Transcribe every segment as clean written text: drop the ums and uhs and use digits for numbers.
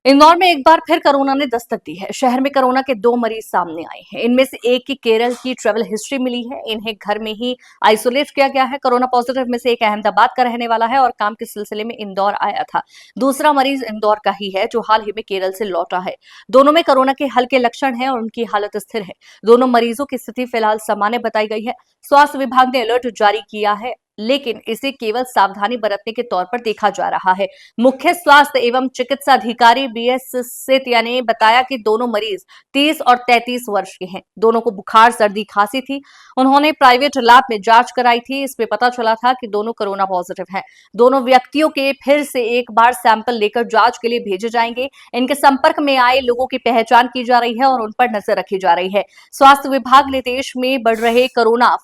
इंदौर में एक बार फिर कोरोना ने दस्तक दी है। शहर में कोरोना के 2 मरीज सामने आए हैं। इनमें से एक की केरल की ट्रैवल हिस्ट्री मिली है। इन्हें घर में ही आइसोलेट किया गया है। कोरोना पॉजिटिव में से एक अहमदाबाद का रहने वाला है और काम के सिलसिले में इंदौर आया था। दूसरा मरीज इंदौर का ही है जो हाल ही में केरल से लौटा है। दोनों में कोरोना के हल्के लक्षण हैं और उनकी हालत स्थिर है। दोनों मरीजों की स्थिति फिलहाल सामान्य बताई गई है। स्वास्थ्य विभाग ने अलर्ट जारी किया है, लेकिन इसे केवल सावधानी बरतने के तौर पर देखा जा रहा है। मुख्य स्वास्थ्य एवं चिकित्सा अधिकारी बीएस सेतिया ने बताया कि दोनों मरीज 30 और 33 वर्ष के हैं। दोनों को बुखार, सर्दी, खांसी थी। उन्होंने प्राइवेट लैब में जांच कराई थी। इसमें पता चला था कि दोनों कोरोना पॉजिटिव हैं। दोनों व्यक्तियों के फिर से एक बार सैंपल लेकर जांच के लिए भेजे जाएंगे। इनके संपर्क में आए लोगों की पहचान की जा रही है और उन पर नजर रखी जा रही है। स्वास्थ्य विभाग ने देश में बढ़ रहे कोरोना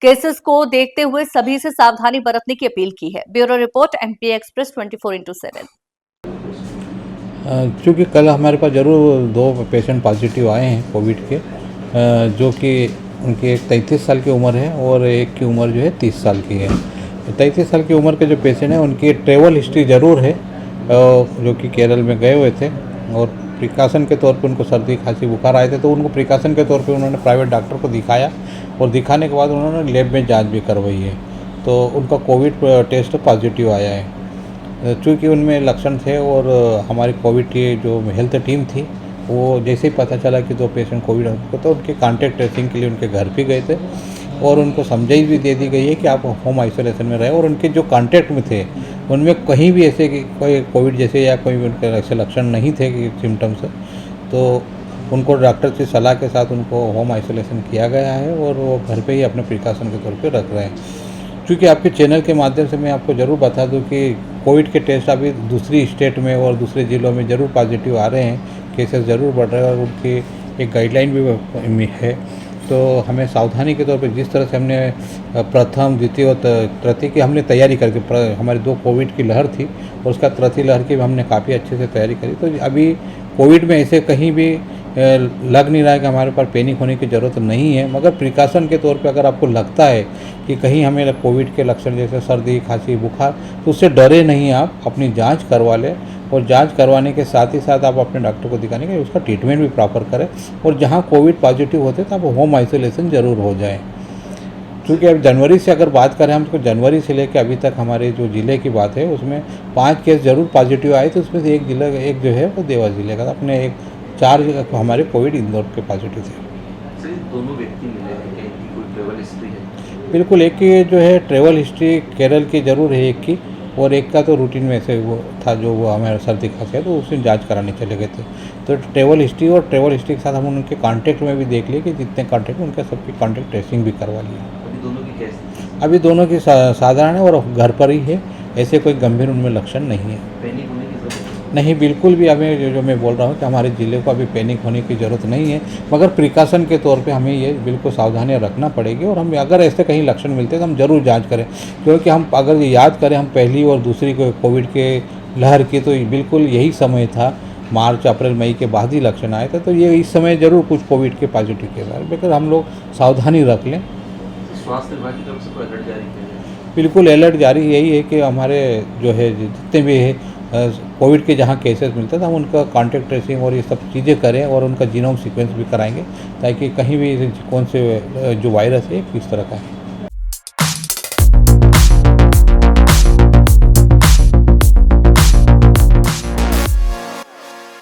केसेस को देखते हुए सभी से सावधानी बरतने की अपील की है। Bureau report, MP express 24/7। चूँकि कल हमारे पास ज़रूर 2 पेशेंट पॉजिटिव आए हैं कोविड के, जो कि उनकी एक 33 साल की उम्र है और एक की उम्र जो है 30 साल की है। 33 साल की उम्र के जो पेशेंट हैं उनकी ट्रैवल हिस्ट्री ज़रूर है, जो कि केरल में गए हुए थे और प्रिकॉशन के तौर पे उनको सर्दी, खांसी, बुखार आए थे, तो उनको प्रिकॉशन के तौर पे उन्होंने प्राइवेट डॉक्टर को दिखाया और दिखाने के बाद उन्होंने लैब में जांच भी करवाई है, तो उनका कोविड टेस्ट पॉजिटिव आया है। चूँकि उनमें लक्षण थे और हमारी कोविड की जो हेल्थ टीम थी वो जैसे ही पता चला कि 2 पेशेंट कोविड हो तो उनके कॉन्टैक्ट ट्रेसिंग के लिए उनके घर भी गए थे और उनको समझाइश भी दे दी गई है कि आप होम आइसोलेशन में रहे, और उनके जो कॉन्टैक्ट में थे उनमें कहीं भी ऐसे कि कोई कोविड जैसे या कोई उनके ऐसे लक्षण नहीं थे कि सिम्टम्स, तो उनको डॉक्टर की सलाह के साथ उनको होम आइसोलेशन किया गया है और वो घर पे ही अपने प्रिकॉशन के तौर पे रख रहे हैं। क्योंकि आपके चैनल के माध्यम से मैं आपको ज़रूर बता दूं कि कोविड के टेस्ट अभी दूसरी स्टेट में और दूसरे ज़िलों में ज़रूर पॉजिटिव आ रहे हैं, केसेस ज़रूर बढ़ रहे हैं और उनकी एक गाइडलाइन भी है। तो हमें सावधानी के तौर पे जिस तरह से हमने प्रथम, द्वितीय और तृतीय की हमने तैयारी करके, हमारी 2 कोविड की लहर थी और उसका तृतीय लहर की भी हमने काफ़ी अच्छे से तैयारी करी, तो अभी कोविड में ऐसे कहीं भी लग नहीं रहा है कि हमारे पास पैनिक होने की ज़रूरत नहीं है। मगर प्रिकॉशन के तौर पे अगर आपको लगता है कि कहीं हमें कोविड के लक्षण जैसे सर्दी, खांसी, बुखार, तो उससे डरे नहीं, आप अपनी जांच करवा लें और जांच करवाने के साथ ही साथ आप अपने डॉक्टर को दिखाने के उसका ट्रीटमेंट भी प्रॉपर करें और जहां कोविड पॉजिटिव होते तो आप होम आइसोलेशन ज़रूर हो जाए। क्योंकि अब जनवरी से अगर बात करें हम, तो जनवरी से लेकर अभी तक हमारे जो ज़िले की बात है उसमें 5 केस ज़रूर पॉजिटिव आए थे। उसमें से एक जो है वो देवास ज़िले का था। अपने 4 हमारे कोविड इंदौर के पॉजिटिव थे। दोनों व्यक्ति मिले हैं, क्या इनकी कोई ट्रैवल हिस्ट्री है? बिल्कुल, एक की जो है ट्रैवल हिस्ट्री केरल की ज़रूर है, एक की, और एक का तो रूटीन में से वो था जो वो हमारे सर्दी खांसी है तो उसमें जांच कराने चले गए थे। तो ट्रैवल हिस्ट्री और ट्रैवल हिस्ट्री के साथ हम उनके कॉन्टैक्ट में भी देख लिए कि जितने कॉन्टैक्ट में उनका सबकी कॉन्टैक्ट ट्रेसिंग भी करवा लिया। अभी दोनों की कैसे? अभी दोनों की साधारण है और घर पर ही है, ऐसे कोई गंभीर उनमें लक्षण नहीं है। पैनिक होने की जरूरत नहीं, बिल्कुल भी हमें जो मैं बोल रहा हूँ कि हमारे ज़िले को अभी पैनिक होने की ज़रूरत नहीं है, मगर प्रिकॉशन के तौर पे हमें ये बिल्कुल सावधानियाँ रखना पड़ेगी और हम अगर ऐसे कहीं लक्षण मिलते हैं तो हम ज़रूर जांच करें। क्योंकि हम अगर ये याद करें, हम पहली और दूसरी कोविड के लहर की तो बिल्कुल यही समय था, मार्च, अप्रैल, मई के बाद ही लक्षण आए थे, तो ये इस समय ज़रूर कुछ कोविड के पॉजिटिव केस आए, लेकिन हम लोग सावधानी रख लें। स्वास्थ्य विभाग की तरफ से कोई अलर्ट जारी किया गया? बिल्कुल अलर्ट जारी यही है कि हमारे जो है जितने भी है कोविड के जहाँ केसेस मिलते हैं तो हम उनका कॉन्टैक्ट ट्रेसिंग और ये सब चीज़ें करें और उनका जीनोम सीक्वेंस भी कराएंगे ताकि कहीं भी कौन से जो वायरस है किस तरह का है।